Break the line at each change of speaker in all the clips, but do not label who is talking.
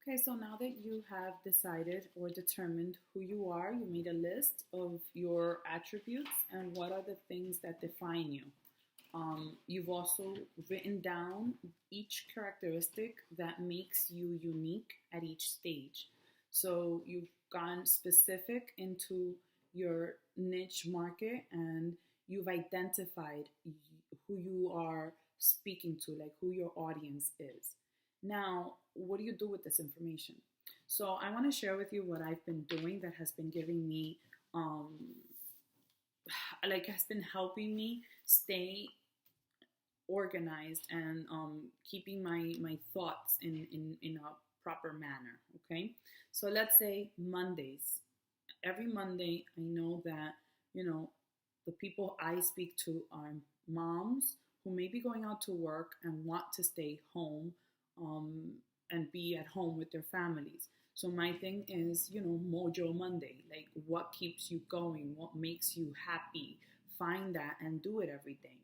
Okay, so now that you have decided or determined who you are, you made a list of your attributes and what are the things that define you. You've also written down each characteristic that makes you unique at each stage. So you've gone specific into your niche market and you've identified who you are speaking to, like who your audience is. Now, what do you do with this information? So I want to share with you what I've been doing that has been giving me, um, has been helping me stay organized and keeping my thoughts in a proper manner. Okay, so let's say Mondays. Every Monday, I know that the people I speak to are moms who may be going out to work and want to stay home um, and be at home with their families. So my thing is, Mojo Monday, like what keeps you going, what makes you happy. Find that and do it every day.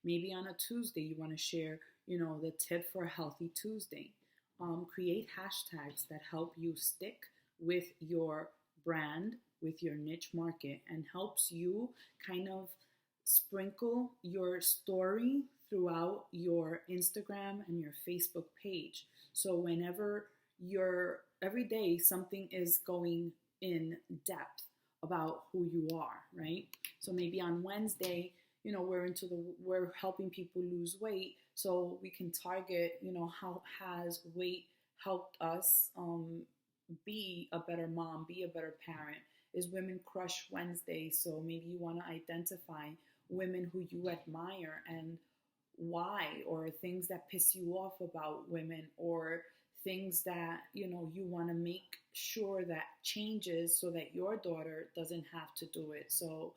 Maybe on a Tuesday, you want to share, the tip for a healthy Tuesday. Create hashtags that help you stick with your brand, with your niche market, and helps you kind of sprinkle your story throughout your Instagram and your Facebook page. So whenever every day something is going in depth about who you are, right? So maybe on Wednesday, we're helping people lose weight, so we can target, how has weight helped us be a better mom, be a better parent. Is Women Crush Wednesday, so maybe you want to identify women who you admire and why, or things that piss you off about women, or things that you want to make sure that changes so that your daughter doesn't have to do it. So,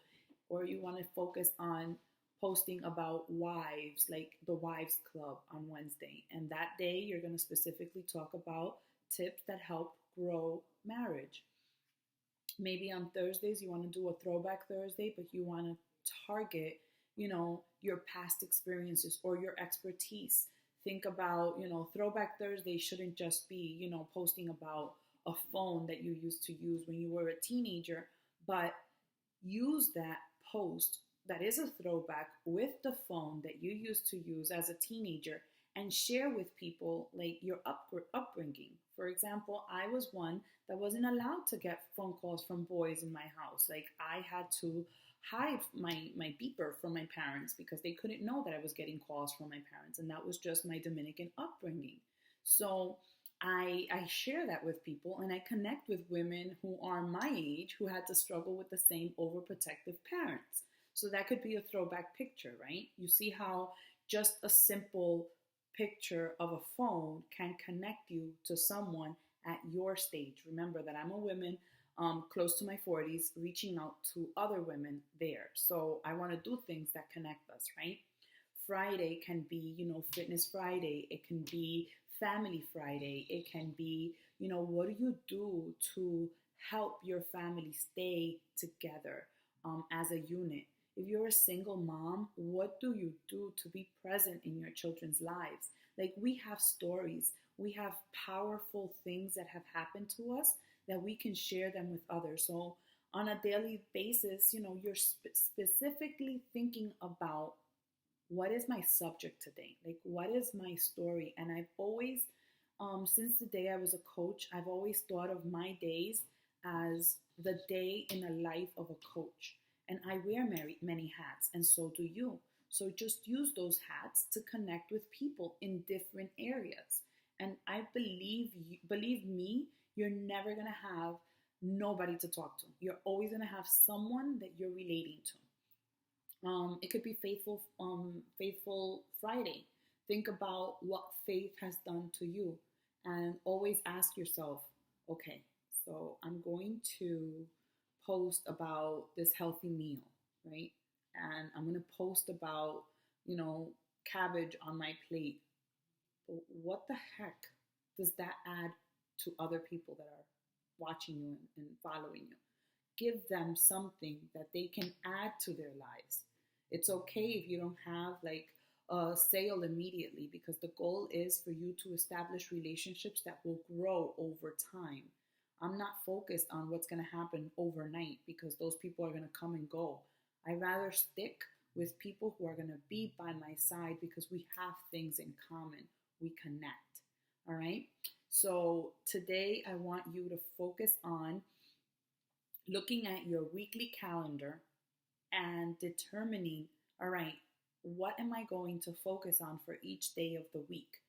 or you want to focus on posting about wives, like the wives club on Wednesday, and that day you're going to specifically talk about tips that help grow marriage. Maybe on Thursdays you want to do a throwback Thursday, but you want to target, your past experiences or your expertise. Think about, throwback Thursday shouldn't just be, posting about a phone that you used to use when you were a teenager, but use that post that is a throwback with the phone that you used to use as a teenager and share with people like your upbringing. For example, I was one that wasn't allowed to get phone calls from boys in my house. Like I had to hide my beeper from my parents because they couldn't know that I was getting calls from my parents, and that was just my Dominican upbringing. So I share that with people, and I connect with women who are my age who had to struggle with the same overprotective parents. So that could be a throwback picture, right? You see how just a simple picture of a phone can connect you to someone at your stage. Remember that I'm a woman close to my 40s, reaching out to other women there. So I want to do things that connect us, right? Friday can be, Fitness Friday. It can be Family Friday. It can be, what do you do to help your family stay together as a unit? If you're a single mom, what do you do to be present in your children's lives? Like we have stories, we have powerful things that have happened to us that we can share them with others. So on a daily basis, you're specifically thinking about what is my subject today? Like what is my story? And I've always, since the day I was a coach, I've always thought of my days as the day in the life of a coach. And I wear many hats, and so do you. So just use those hats to connect with people in different areas. And I believe me, you're never gonna have nobody to talk to. You're always gonna have someone that you're relating to. It could be Faithful Friday. Think about what faith has done to you, and always ask yourself, okay, so I'm going to post about this healthy meal, right? And I'm going to post about, cabbage on my plate. But what the heck does that add to other people that are watching you and following you? Give them something that they can add to their lives. It's okay if you don't have like a sale immediately, because the goal is for you to establish relationships that will grow over time. I'm not focused on what's going to happen overnight, because those people are going to come and go. I rather stick with people who are going to be by my side because we have things in common. We connect. All right. So today I want you to focus on looking at your weekly calendar and determining, all right, what am I going to focus on for each day of the week?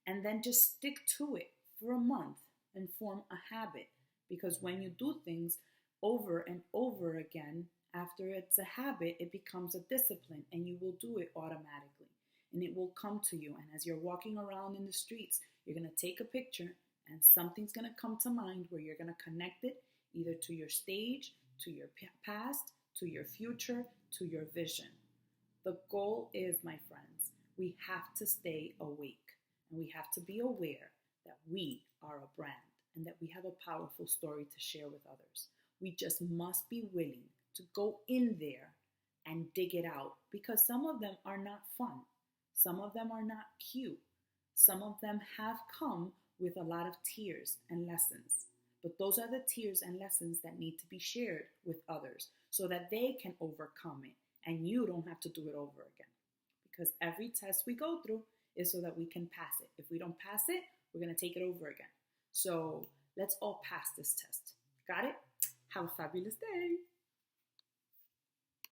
And then just stick to it for a month and form a habit. Because when you do things over and over again, after it's a habit, it becomes a discipline and you will do it automatically and it will come to you. And as you're walking around in the streets, you're going to take a picture and something's going to come to mind where you're going to connect it either to your stage, to your past, to your future, to your vision. The goal is, my friends, we have to stay awake and we have to be aware that we are a brand and that we have a powerful story to share with others. We just must be willing to go in there and dig it out, because some of them are not fun. Some of them are not cute. Some of them have come with a lot of tears and lessons. But those are the tears and lessons that need to be shared with others so that they can overcome it and you don't have to do it over again. Because every test we go through is so that we can pass it. If we don't pass it, we're going to take it over again. So let's all pass this test. Got it? Have a fabulous day.